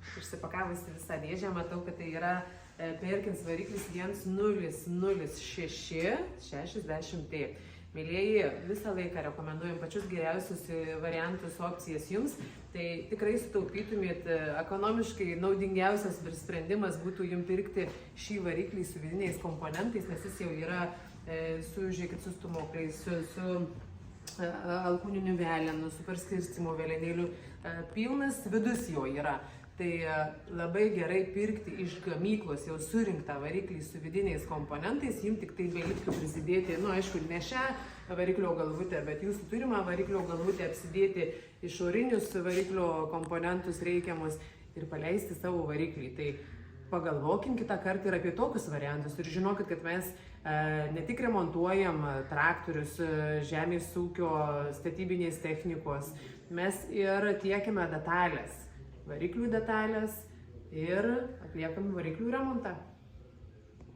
Išsipakavusi visą dėžę, matau, kad tai yra Perkins variklis 100660T. Mėlieji, visą laiką rekomenduojam pačius geriausius variantus, opcijas jums. Tai tikrai sutaupytumėt, ekonomiškai naudingiausias sprendimas būtų jums pirkti šį variklį su vidiniais komponentais, nes jis jau yra žiūrėkit, su stumokliais, su alkūniniu velenu, su perskirstimo velenėliu, pilnas vidus jo yra. Tai labai gerai pirkti iš gamyklos jau surinktą variklį su vidiniais komponentais, jums tik tai beliktų prisidėti, aišku, ne šią variklio galvutę, bet jūsų turimą variklio galvutę apsidėti išorinius variklio komponentus reikiamus ir paleisti savo variklį. Tai pagalvokim kitą kartą ir apie tokius variantus ir žinokit, kad mes ne tik remontuojam traktorius, žemės ūkio, statybinės technikos, mes ir tiekiame detalės, variklių detalės ir atliekam variklių remontą.